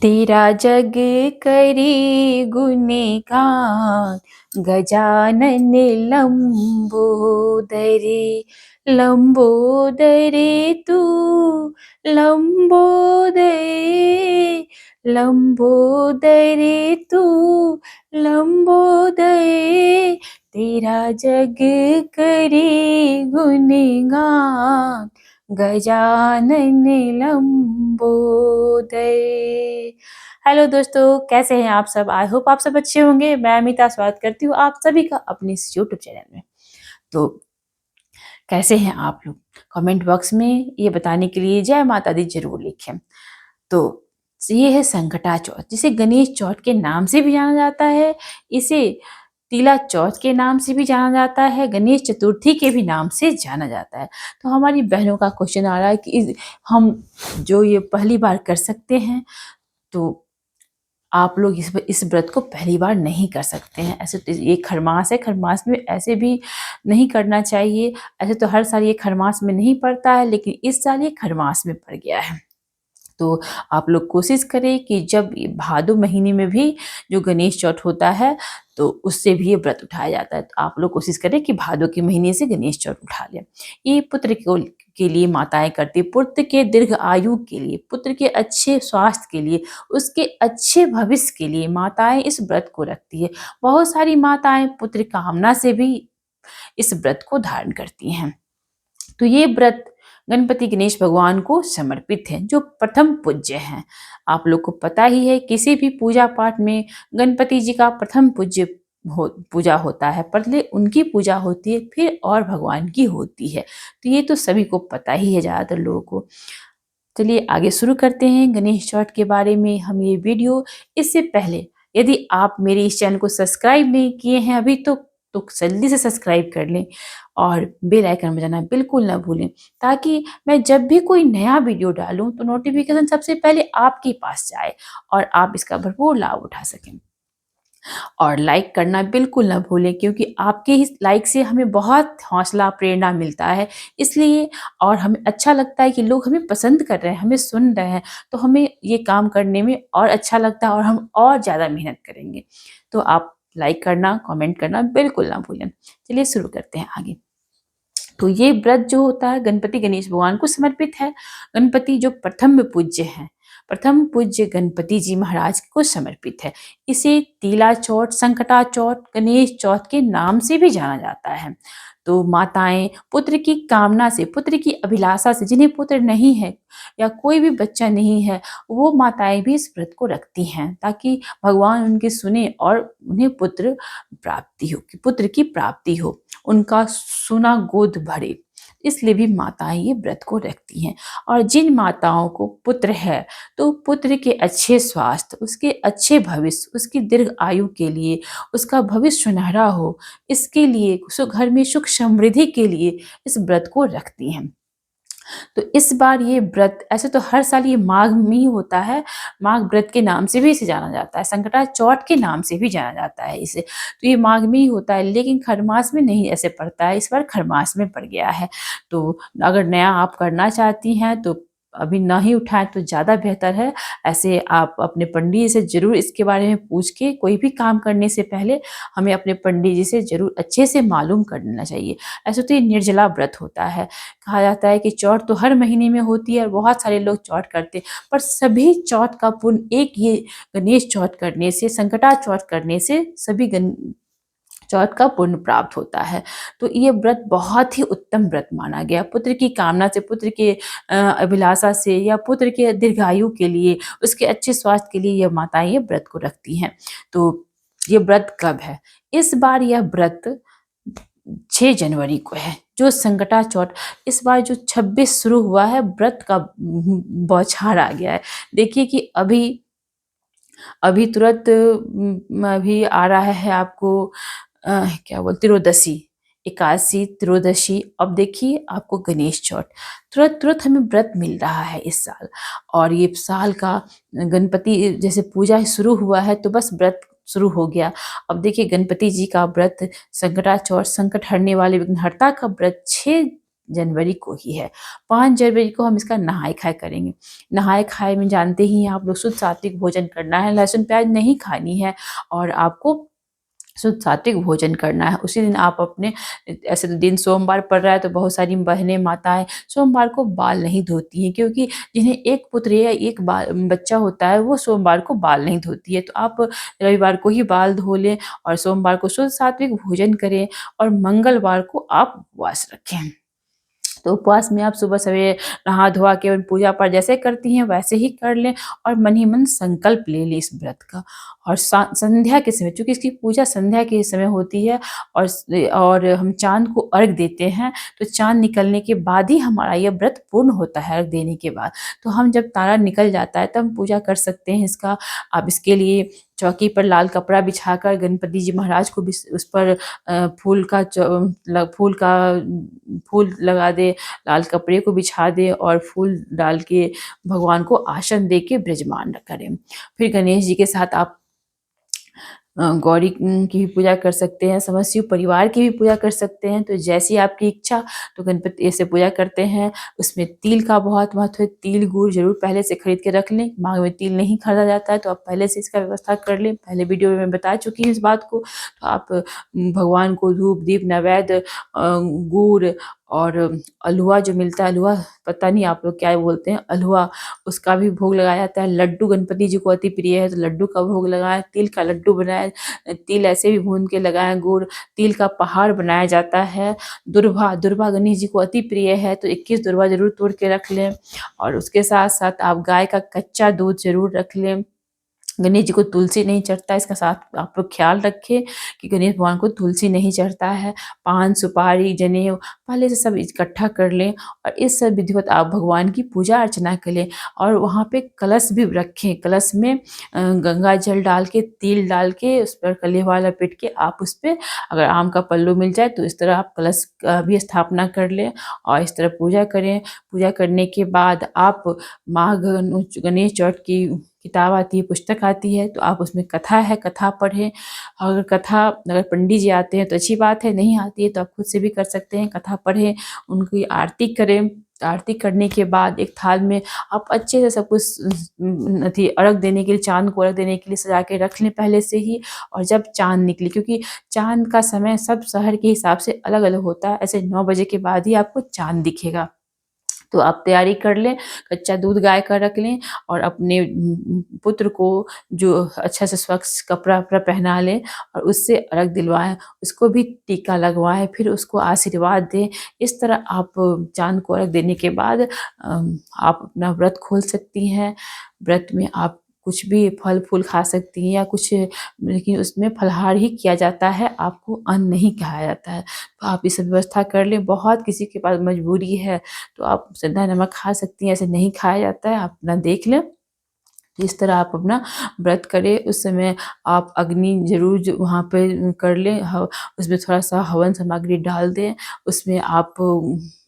तेरा जग करी गुणगान, गजानन लंबोदरे। लंबोदरे तू लंबोदरे, लंबोदरे तू लंबोदरे। तेरा जग करी गुणगान, गजानन लंबोदर। हेलो दोस्तों, कैसे हैं आप सब? आई होप आप सब अच्छे होंगे। मैं अमिता स्वागत करती हूँ आप सभी का अपने इस यूट्यूब चैनल में। तो कैसे हैं आप लोग? कमेंट बॉक्स में ये बताने के लिए जय माता दी जरूर लिखें। तो ये है संकटा चौथ, जिसे गणेश चौथ के नाम से भी जाना जाता है। इसे तीला चौथ के नाम से भी जाना जाता है, गणेश चतुर्थी के भी नाम से जाना जाता है। तो हमारी बहनों का क्वेश्चन आ रहा है कि हम जो ये पहली बार कर सकते हैं, तो आप लोग इस व्रत को पहली बार नहीं कर सकते हैं। ऐसे तो ये खरमास है, खरमास में ऐसे भी नहीं करना चाहिए। ऐसे तो हर साल ये खरमास में नहीं पड़ता है, लेकिन इस साल ये खरमास में पड़ गया है। तो आप लोग कोशिश करें कि जब भादो महीने में भी जो गणेश चौथ होता है, तो उससे भी ये व्रत उठाया जाता है। तो आप लोग कोशिश करें कि भादो के महीने से गणेश चौथ उठा लें। ये पुत्र को के लिए माताएं करती, पुत्र के दीर्घ आयु के लिए, पुत्र के अच्छे स्वास्थ्य के लिए, उसके अच्छे भविष्य के लिए माताएं इस व्रत को रखती है। बहुत सारी माताएं पुत्र कामना से भी इस व्रत को धारण करती हैं। तो ये व्रत गणपति गणेश भगवान को समर्पित है, जो प्रथम पूज्य हैं। आप लोग को पता ही है, किसी भी पूजा पाठ में गणपति जी का प्रथम पूजा होता है, पहले उनकी पूजा होती है, फिर और भगवान की होती है। तो ये तो सभी को पता ही है, ज़्यादातर लोगों को। चलिए आगे शुरू करते हैं गणेश चौथ के बारे में हम ये वीडियो। इससे पहले यदि आप मेरे इस चैनल को सब्सक्राइब नहीं किए हैं अभी तो जल्दी से सब्सक्राइब कर लें और बेल आइकन बजाना बिल्कुल ना भूलें, ताकि मैं जब भी कोई नया वीडियो डालूं तो नोटिफिकेशन सबसे पहले आपके पास जाए और आप इसका भरपूर लाभ उठा सकें। और लाइक करना बिल्कुल ना भूलें, क्योंकि आपके ही लाइक से हमें बहुत हौसला प्रेरणा मिलता है। इसलिए और हमें अच्छा लगता है कि लोग हमें पसंद कर रहे हैं, हमें सुन रहे हैं, तो हमें ये काम करने में और अच्छा लगता है और हम और ज़्यादा मेहनत करेंगे। तो आप लाइक करना, कमेंट करना बिल्कुल ना भूलें। चलिए शुरू करते हैं आगे। तो ये व्रत जो होता है गणपति गणेश भगवान को समर्पित है। गणपति जो प्रथम पूज्य हैं, प्रथम पूज्य गणपति जी महाराज को समर्पित है। इसे तीला चौथ, संकटा चौथ, गणेश चौथ के नाम से भी जाना जाता है। तो माताएं पुत्र की कामना से, पुत्र की अभिलाषा से, जिन्हें पुत्र नहीं है या कोई भी बच्चा नहीं है, वो माताएं भी इस व्रत को रखती हैं, ताकि भगवान उनकी सुने और उन्हें पुत्र प्राप्ति हो, पुत्र की प्राप्ति हो, उनका सोना गोद भरे। इसलिए भी माताएं ये व्रत को रखती हैं। और जिन माताओं को पुत्र है, तो पुत्र के अच्छे स्वास्थ्य, उसके अच्छे भविष्य, उसकी दीर्घ आयु के लिए, उसका भविष्य सुनहरा हो, इसके लिए, घर में सुख समृद्धि के लिए इस व्रत को रखती हैं। तो इस बार ये व्रत, ऐसे तो हर साल ये माघ में ही होता है, माघ व्रत के नाम से भी इसे जाना जाता है, संकटा चौथ के नाम से भी जाना जाता है इसे। तो ये माघ में ही होता है, लेकिन खरमास में नहीं ऐसे पड़ता है, इस बार खरमास में पड़ गया है। तो अगर नया आप करना चाहती हैं तो अभी ना ही उठाएं तो ज़्यादा बेहतर है। ऐसे आप अपने पंडित जी से ज़रूर इसके बारे में पूछ के, कोई भी काम करने से पहले हमें अपने पंडित जी से ज़रूर अच्छे से मालूम कर लेना चाहिए। ऐसे तो ये निर्जला व्रत होता है। कहा जाता है कि चौथ तो हर महीने में होती है और बहुत सारे लोग चौथ करते हैं, पर सभी चौथ का पुण्य एक ये गणेश चौथ करने से, संकटा चौथ करने से सभी चौथ का पुण्य प्राप्त होता है। तो ये व्रत बहुत ही उत्तम व्रत माना गया। पुत्र की कामना से, पुत्र के अभिलाषा से, या पुत्र के दीर्घायु के लिए, उसके अच्छे स्वास्थ्य के लिए यह माताएं ये व्रत को रखती हैं। तो ये व्रत कब है? इस बार यह व्रत 6 जनवरी को है, जो संकटा चौथ। इस बार जो 26 शुरू हुआ है, व्रत का बौछार आ गया है। देखिए कि अभी अभी तुरंत अभी आ रहा है आपको क्या बोलते, त्रोदशी, एकादशी, त्रोदशी, अब देखिए आपको गणेश चौथ। तुरंत तुरंत हमें व्रत मिल रहा है इस साल। और ये साल का गणपति जैसे पूजा शुरू हुआ है, तो बस व्रत शुरू हो गया। अब देखिए गणपति जी का व्रत, संकटा चौथ, संकट हरने वाले विघ्नहर्ता का व्रत 6 जनवरी को ही है। 5 जनवरी को हम इसका नहाय खाए करेंगे। नहाय खाए में जानते ही हैं आप लोग, शुद्ध सात्विक भोजन करना है, लहसुन प्याज नहीं खानी है और आपको शुद्ध सात्विक भोजन करना है। उसी दिन आप अपने, ऐसे तो दिन सोमवार पड़ रहा है तो बहुत सारी बहनें माताएं सोमवार को बाल नहीं धोती हैं, क्योंकि जिन्हें एक पुत्र या एक बच्चा होता है वो सोमवार को बाल नहीं धोती है। तो आप रविवार को ही बाल धो लें और सोमवार को शुद्ध सात्विक भोजन करें और मंगलवार को आप उपवास रखें। तो उपवास में आप सुबह सवेरे नहा धोआ के पूजा पाठ जैसे करती हैं वैसे ही कर लें और मन ही मन संकल्प ले लें इस व्रत का। और संध्या के समय, चूँकि इसकी पूजा संध्या के समय होती है और हम चाँद को अर्घ देते हैं, तो चाँद निकलने के बाद ही हमारा ये व्रत पूर्ण होता है, अर्घ देने के बाद। तो हम जब तारा निकल जाता है तब हम पूजा कर सकते हैं इसका। आप इसके लिए चौकी पर लाल कपड़ा बिछाकर गणपति जी महाराज को भी उस पर फूल लगा दें, लाल कपड़े को बिछा दें और फूल डाल के भगवान को आसन दे के विराजमान करें। फिर गणेश जी के साथ आप गौरी की भी पूजा कर सकते हैं, समस्त शिव परिवार की भी पूजा कर सकते हैं। तो जैसी आपकी इच्छा, तो गणपति ऐसे पूजा करते हैं। उसमें तिल का बहुत महत्व है, तिल गुड़ जरूर पहले से खरीद के रख लें। मांग में तिल नहीं खरीदा जाता है तो आप पहले से इसका व्यवस्था कर लें। पहले वीडियो में मैं बता चुकी हूँ इस बात को। तो आप भगवान को धूप दीप नैवेद्य, गुड़ और अलुआ जो मिलता है, अलुआ पता नहीं आप लोग क्या बोलते हैं, अलुआ, उसका भी भोग लगाया जाता है। लड्डू गणपति जी को अति प्रिय है तो लड्डू का भोग लगाएं, तिल का लड्डू बनाएं, तिल ऐसे भी भून के लगाएं, गुड़, तिल का पहाड़ बनाया जाता है। दुर्वा, दुर्वा गणेश जी को अति प्रिय है तो 21 दुर्वा जरूर तोड़ के रख लें। और उसके साथ साथ आप गाय का कच्चा दूध जरूर रख लें। गणेश जी को तुलसी नहीं चढ़ता, इसका साथ आप लोग ख्याल रखें कि गणेश भगवान को तुलसी नहीं चढ़ता है। पान सुपारी जनेऊ पहले से सब इकट्ठा कर लें और इस सब विधिवत आप भगवान की पूजा अर्चना कर लें। और वहाँ पे कलश भी रखें, कलश में गंगा जल डाल के, तिल डाल के, उस पर कलेवा लपेट के आप उस पर अगर आम का पल्लू मिल जाए तो इस तरह आप कलश का भी स्थापना कर लें और इस तरह पूजा करें। पूजा करने के बाद आप गणेश चौथ की किताब आती है, पुस्तक आती है, तो आप उसमें कथा है, कथा पढ़ें। अगर पंडित जी आते हैं तो अच्छी बात है, नहीं आती है तो आप खुद से भी कर सकते हैं। कथा पढ़ें, उनकी आरती करें। आरती करने के बाद एक थाल में आप अच्छे से सब कुछ अर्घ देने के लिए, चाँद को अर्घ देने के लिए सजा के रख लें पहले से ही। और जब चाँद निकले, क्योंकि चाँद का समय सब शहर के हिसाब से अलग अलग होता है, ऐसे 9 बजे के बाद ही आपको चाँद दिखेगा। तो आप तैयारी कर लें, कच्चा दूध गाय का रख लें और अपने पुत्र को जो अच्छा से स्वच्छ कपड़ा वपड़ा पहना लें और उससे अर्घ दिलवाएं, उसको भी टीका लगवाएं, फिर उसको आशीर्वाद दें। इस तरह आप चाँद को अर्घ देने के बाद आप अपना व्रत खोल सकती हैं। व्रत में आप कुछ भी फल फूल खा सकती हैं या कुछ, लेकिन उसमें फलाहार ही किया जाता है, आपको अन्न नहीं खाया जाता है। तो आप ये सब व्यवस्था कर लें। बहुत किसी के पास मजबूरी है तो आप सेंधा नमक खा सकती हैं, ऐसे नहीं खाया जाता है, आप अपना देख लें। तो इस तरह आप अपना व्रत करें। उस समय आप अग्नि ज़रूर वहाँ पे कर लें, उसमें थोड़ा सा हवन सामग्री डाल दें, उसमें आप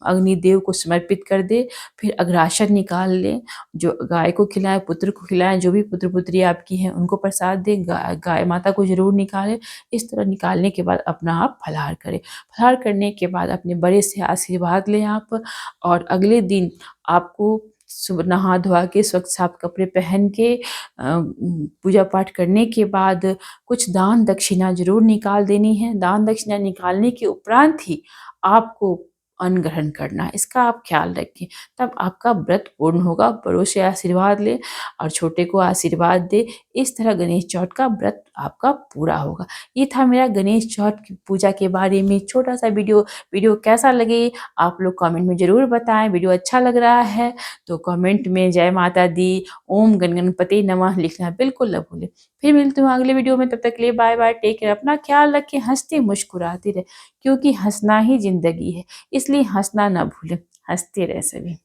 अग्निदेव को समर्पित कर दें। फिर अग्रासन निकाल लें, जो गाय को खिलाएं, पुत्र को खिलाएं, जो भी पुत्र पुत्री आपकी हैं उनको प्रसाद दें। गाय माता को ज़रूर निकालें। इस तरह निकालने के बाद अपना आप फलाहार करें। फलाहार करने के बाद अपने बड़े से आशीर्वाद लें आप। और अगले दिन आपको सुबह नहा धोआ के स्वच्छ साफ कपड़े पहन के पूजा पाठ करने के बाद कुछ दान दक्षिणा जरूर निकाल देनी है। दान दक्षिणा निकालने के उपरांत ही आपको अन्न ग्रहण करना है, इसका आप ख्याल रखें, तब आपका व्रत पूर्ण होगा। बड़ों से आशीर्वाद लें और छोटे को आशीर्वाद दे। इस तरह गणेश चौथ का व्रत आपका पूरा होगा। ये था मेरा गणेश चौथ की पूजा के बारे में छोटा सा वीडियो कैसा लगे आप लोग कमेंट में ज़रूर बताएं। वीडियो अच्छा लग रहा है तो कमेंट में जय माता दी, ओम गणपति नमः लिखना बिल्कुल न भूलें। फिर मिलती हूँ अगले वीडियो में, तब तक के लिए बाय बाय, टेक केयर, अपना ख्याल रखें, हंसते मुस्कुराते रहे, क्योंकि हंसना ही जिंदगी है, इसलिए हंसना ना भूलें। हंसते रहे सभी।